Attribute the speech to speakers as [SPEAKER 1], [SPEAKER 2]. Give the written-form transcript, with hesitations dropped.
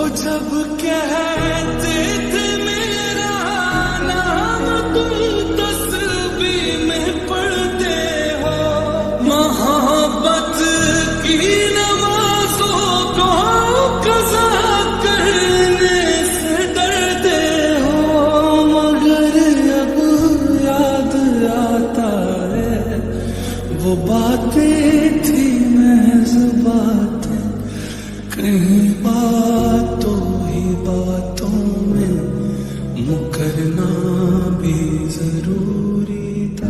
[SPEAKER 1] जब कहते थे मेरा नाम तुम तस्बीह में पढ़ते हो, मोहब्बत की नमाजों को कज़ा करने से डरते हो। मगर अब याद आता है वो बातें थी महज़ बातें, कहीं